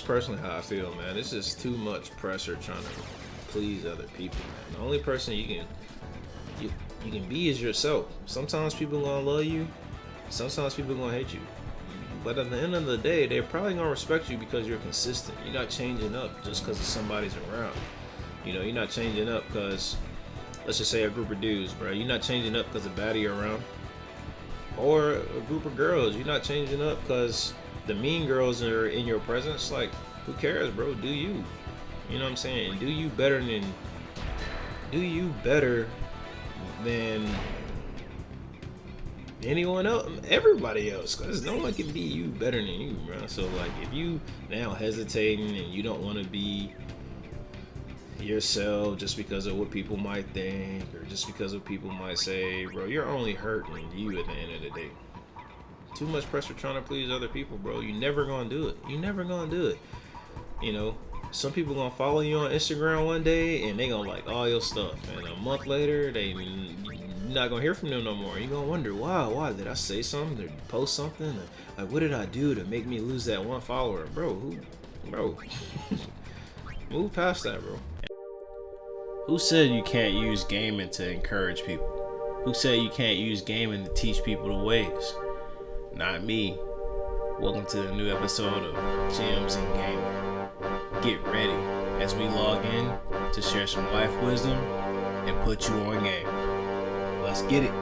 personally how I feel, man. It's just too much pressure trying to please other people, man. The only person you can be is yourself. Sometimes people gonna love you, sometimes people gonna hate you. But at the end of the day, they're probably gonna respect you because you're consistent. You're not changing up just because somebody's around. You know, you're not changing up because, let's just say, a group of dudes, bro. You're not changing up because a baddie around, or a group of girls. You're not changing up because the mean girls are in your presence. Like, who cares, bro? Do you? You know what I'm saying? Do you better than anyone else, everybody else, because no one can be you better than you, bro. So like, if you now hesitating and you don't want to be yourself just because of what people might think or just because of what people might say, bro, you're only hurting you at the end of the day. Too much pressure trying to please other people, bro. You never gonna do it. You never gonna do it. You know, some people gonna follow you on Instagram one day and they gonna like all your stuff, and a month later you're not gonna hear from them no more. You're gonna wonder, why did I say something or post something? Like, what did I do to make me lose that one follower? Bro, move past that, bro. Who said you can't use gaming to encourage people? Who said you can't use gaming to teach people the ways? Not me. Welcome to the new episode of Gems and Gaming. Get ready as we log in to share some life wisdom and put you on game. Let's get it.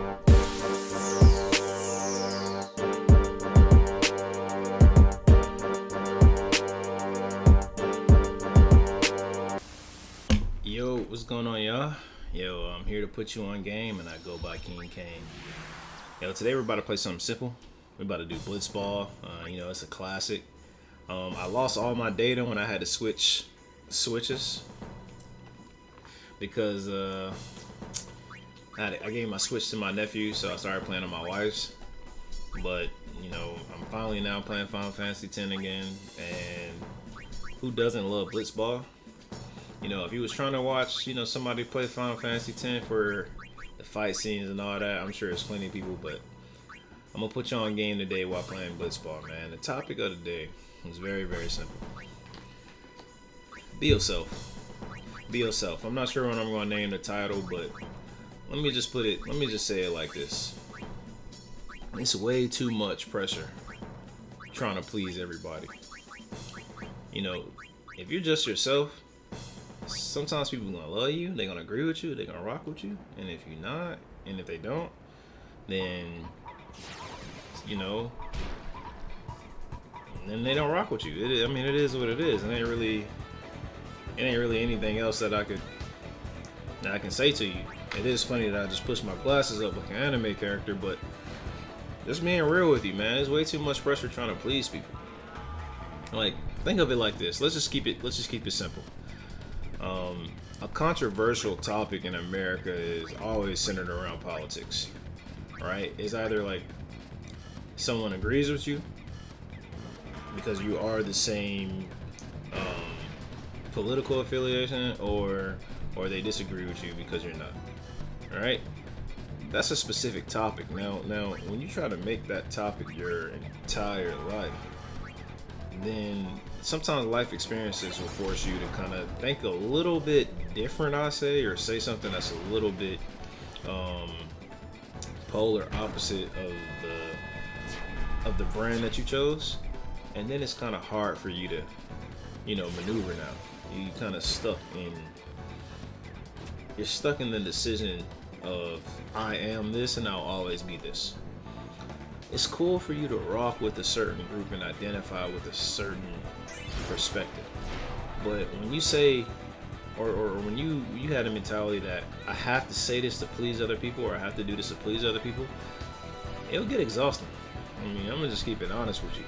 Yo, what's going on, y'all? Yo, I'm here to put you on game, and I go by Kingcayne. Yo, today we're about to play something simple. We're about to do blitzball. It's a classic. I lost all my data when I had to switch switches because I gave my switch to my nephew, so I started playing on my wife's. But I'm finally now playing Final Fantasy X again, and who doesn't love blitzball? If you was trying to watch, somebody play Final Fantasy X for the fight scenes and all that, I'm sure there's plenty of people, but I'm gonna put you on game today while playing blitzball, man. The topic of the day is very, very simple. Be yourself. Be yourself. I'm not sure what I'm gonna name the title, but let me just say it like this. It's way too much pressure trying to please everybody. If you're just yourself, sometimes people are gonna love you, they're gonna agree with you, they're gonna rock with you, and if you're not, and if they don't, then then they don't rock with you. It is what it is. It ain't really anything else that I can say to you. It is funny that I just pushed my glasses up like an anime character, but just being real with you, man, there's way too much pressure trying to please people. Like, think of it like this. Let's just keep it simple. A controversial topic in America is always centered around politics, right? It's either like someone agrees with you because you are the same political affiliation, or they disagree with you because you're not. All right? That's a specific topic. Now, when you try to make that topic your entire life, then sometimes life experiences will force you to kind of think a little bit different, I say, or say something that's a little bit polar opposite of the brand that you chose, and then it's kind of hard for you to maneuver. Now you kind of stuck in the decision of, I am this and I'll always be this. It's cool for you to rock with a certain group and identify with a certain perspective, but when you say, or when you had a mentality that I have to say this to please other people, or I have to do this to please other people, it'll get exhausting. I'm gonna just keep it honest with you.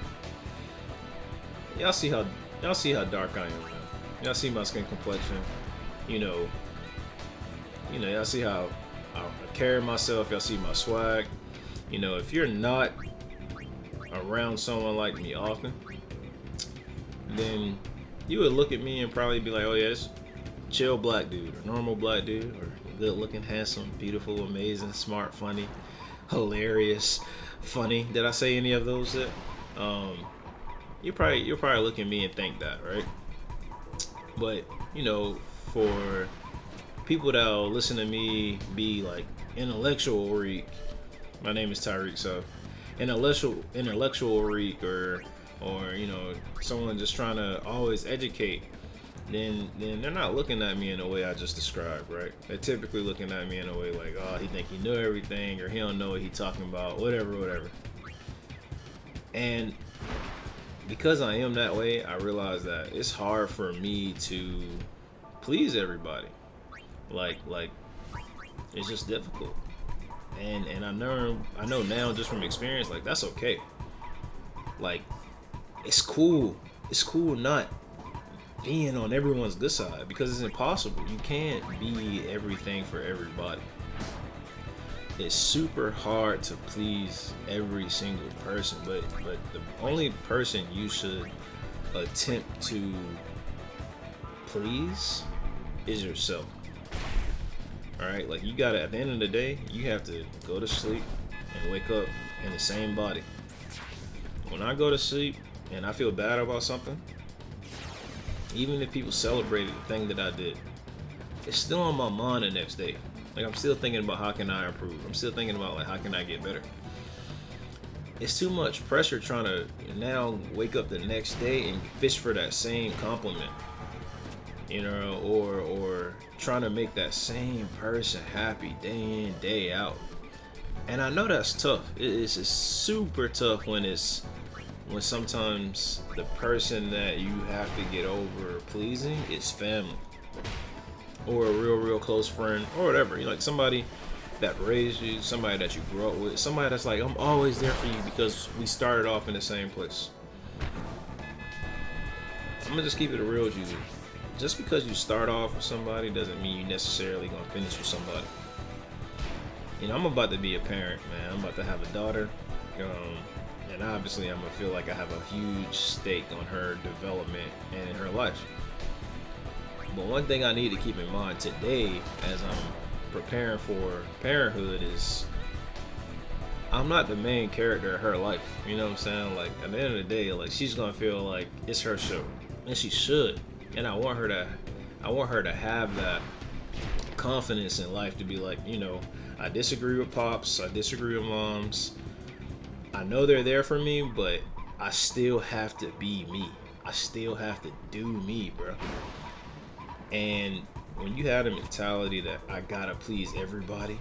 Y'all see how dark I am, man. Y'all see my skin complexion. Y'all see how I carry myself. Y'all see my swag. If you're not around someone like me often, then you would look at me and probably be like, oh yeah, it's a chill black dude, or normal black dude, or good looking, handsome, beautiful, amazing, smart, funny, hilarious, funny. Did I say any of those? you'll probably look at me and think that, right? But for people that'll listen to me be like intellectual reek, my name is Tyreek, so intellectual reek, or someone just trying to always educate, then they're not looking at me in the way I just described, right? They're typically looking at me in a way like, oh, he think he knew everything, or he don't know what he talking about, whatever. And because I am that way, I realize that it's hard for me to please everybody. Like it's just difficult. And I know now just from experience, like that's okay. Like it's cool not being on everyone's good side, because it's impossible. You can't be everything for everybody. It's super hard to please every single person, but the only person you should attempt to please is yourself. All right, like you gotta, at the end of the day, you have to go to sleep and wake up in the same body. When I go to sleep and I feel bad about something, even if people celebrated the thing that I did, it's still on my mind the next day. Like I'm still thinking about how can I improve. I'm still thinking about like how can I get better. It's too much pressure trying to now wake up the next day and fish for that same compliment, or trying to make that same person happy day in, day out. And I know that's tough. It's super tough when sometimes the person that you have to get over pleasing is family, or a real close friend, or whatever. Like somebody that raised you, somebody that you grew up with, somebody that's like, I'm always there for you because we started off in the same place. I'm gonna just keep it real with you. Just because you start off with somebody doesn't mean you necessarily gonna finish with somebody. I'm about to be a parent, man. I'm about to have a daughter, and obviously I'm gonna feel like I have a huge stake on her development and in her life. But one thing I need to keep in mind today as I'm preparing for parenthood is I'm not the main character of her life. You know what I'm saying? Like at the end of the day, like she's gonna feel like it's her show, and she should. And I want her to have that confidence in life to be like, I disagree with pops, I disagree with moms. I know they're there for me, but I still have to be me. I still have to do me, bro. And when you have the mentality that I gotta please everybody,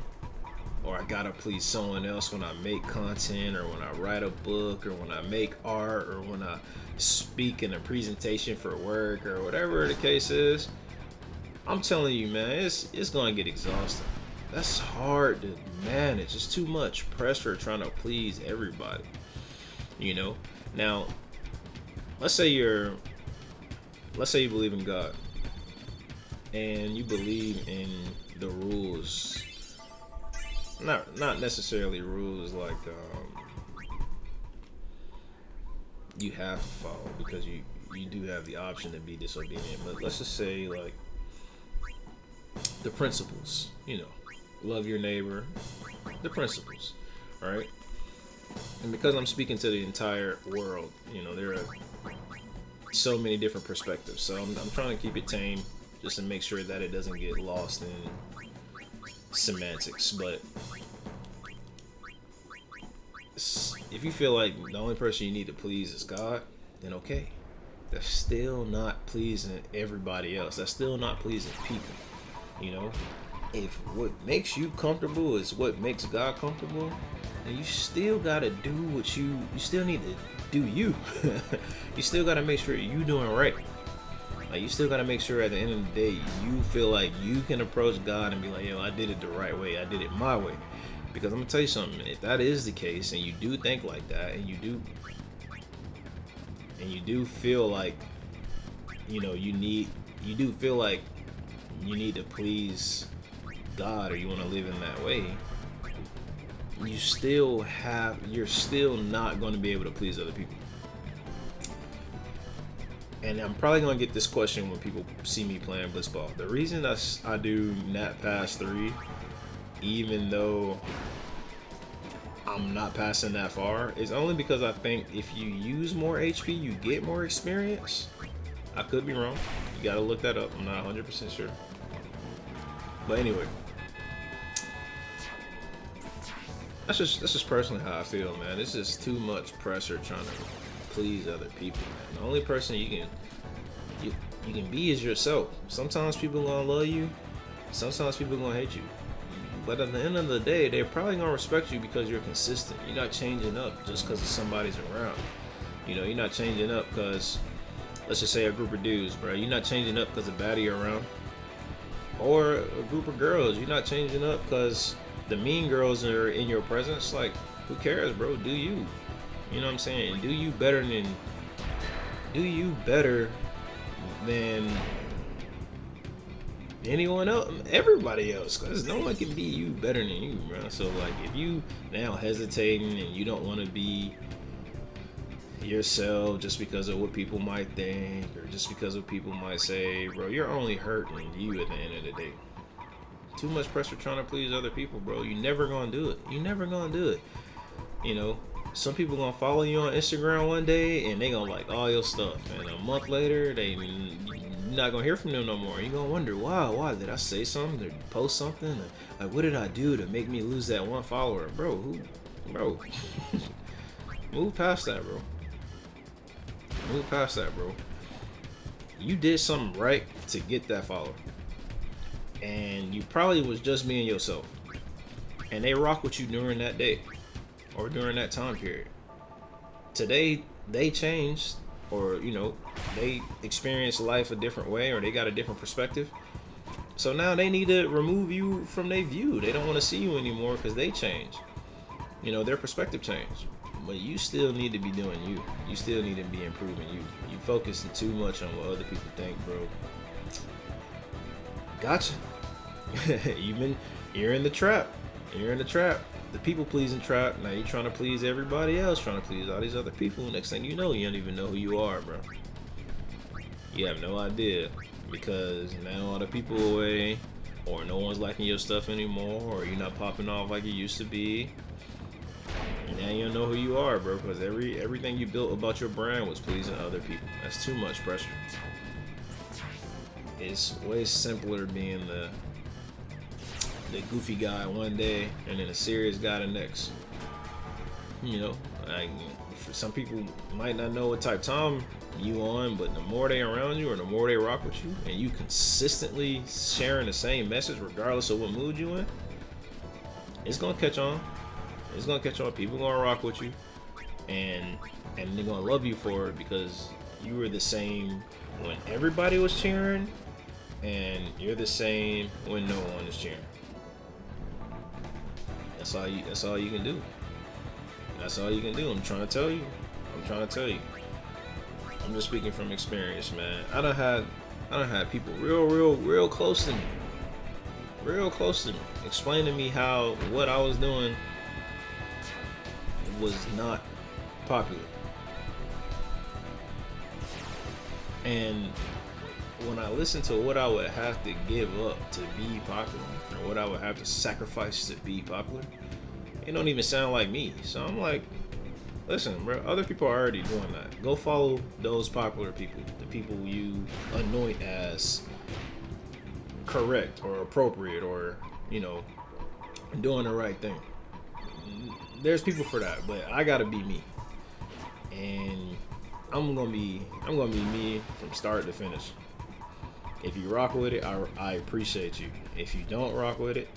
or I gotta please someone else when I make content, or when I write a book, or when I make art, or when I speak in a presentation for work, or whatever the case is, I'm telling you, man, it's gonna get exhausting. That's hard to manage. It's too much pressure trying to please everybody. Now, let's say you believe in God, and you believe in the rules. Not necessarily rules like you have to follow, because you do have the option to be disobedient. But let's just say like the principles, love your neighbor, the principles, right? And because I'm speaking to the entire world, there are so many different perspectives. So I'm trying to keep it tame, just to make sure that it doesn't get lost in semantics. But if you feel like the only person you need to please is God, then okay. That's still not pleasing everybody else. That's still not pleasing people. If what makes you comfortable is what makes God comfortable, then you still gotta do what you still need to do you. You still gotta make sure you doing right. Like you still gotta make sure at the end of the day you feel like you can approach God and be like, yo, I did it the right way. I did it my way. Because I'm gonna tell you something, if that is the case and you do think like that, and you do feel like you do feel like you need to please God, or you want to live in that way, you're still not going to be able to please other people. And I'm probably going to get this question when people see me playing blitzball. The reason I do Nat Pass 3, even though I'm not passing that far is only because I think if you use more HP, you get more experience. I could be wrong. You gotta look that up. I'm not 100% sure. But anyway, that's just personally how I feel, man. It's just too much pressure trying to please other people, man. The only person you can be is yourself. Sometimes people gonna love you. Sometimes people gonna hate you. But at the end of the day, they're probably gonna respect you because you're consistent. You're not changing up just because somebody's around. You know, you're not changing up because, let's just say, a group of dudes, bro. You're not changing up because a baddie around. Or a group of girls. You're not changing up because the mean girls are in your presence. Like, who cares, bro? Do you? You know what I'm saying? Do you better than anyone else, everybody else, because no one can be you better than you, bro. So like, if you now hesitating and you don't want to be yourself just because of what people might think or just because of what people might say, bro, you're only hurting you at the end of the day. Too much pressure trying to please other people, bro. You never gonna do it. You never gonna do it. You know, some people gonna follow you on Instagram one day and they gonna like all your stuff, and a month later you're not gonna hear from them no more. You're gonna wonder, why did I say something or post something? Like, what did I do to make me lose that one follower? Bro, move past that, bro. Move past that, bro. You did something right to get that follower, and you probably was just being yourself, and they rock with you during that day or during that time period. Today they changed, or you know, they experience life a different way, or they got a different perspective. So now they need to remove you from their view. They don't want to see you anymore because they change. You know, their perspective changed. But you still need to be doing you. You still need to be improving you. You focusing too much on what other people think, bro. Gotcha. You're in the trap. You're in the trap. The people pleasing trap. Now you're trying to please everybody else, trying to please all these other people. Next thing you know, you don't even know who you are, bro. You have no idea, because now all the people away, or no one's liking your stuff anymore, or you're not popping off like you used to be. Now you don't know who you are, bro, because everything you built about your brand was pleasing other people. That's too much pressure. It's way simpler being the goofy guy one day and then a serious guy the next. You know, like, for some people might not know what type of time you on, but the more they around you or the more they rock with you, and you consistently sharing the same message regardless of what mood you in, it's gonna catch on. It's gonna catch on. People gonna rock with you, and they're gonna love you for it because you were the same when everybody was cheering, and you're the same when no one is cheering. That's all you can do. That's all you can do. I'm trying to tell you. I'm just speaking from experience, man. I done had people real close to me, explain to me how what I was doing was not popular. And when I listen to what I would have to give up to be popular, or what I would have to sacrifice to be popular, it don't even sound like me. So I'm like, listen, bro, other people are already doing that. Go follow those popular people, the people you anoint as correct or appropriate, or, you know, doing the right thing. There's people for that, but I gotta be me, and I'm gonna be me from start to finish. If you rock with it, I appreciate you. If you don't rock with it,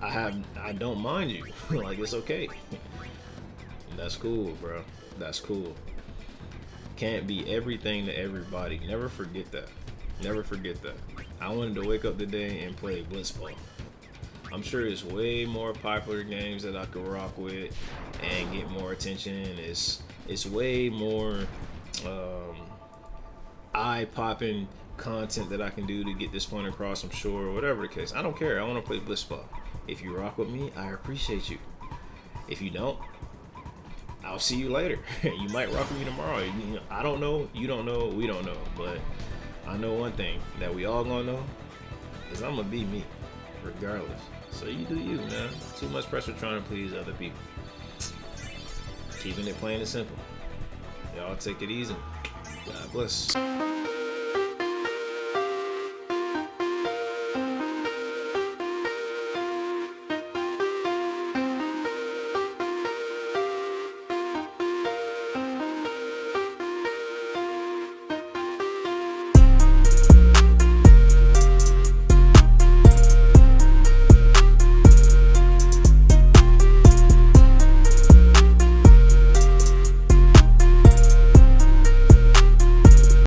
I don't mind you. Like, it's okay. That's cool, bro. That's cool. Can't be everything to everybody. Never forget that. Never forget that. I wanted to wake up today and play Blitzball. I'm sure there's way more popular games that I could rock with and get more attention. It's way more eye-popping content that I can do to get this point across, I'm sure, whatever the case. I don't care. I want to play Blitzball. If you rock with me, I appreciate you. If you don't, I'll see you later. You might rock with me tomorrow. I don't know. You don't know. We don't know. But I know one thing that we all gonna know is I'm gonna be me, regardless. So you do you, man. Too much pressure trying to please other people. Keeping it plain and simple. Y'all take it easy. God bless.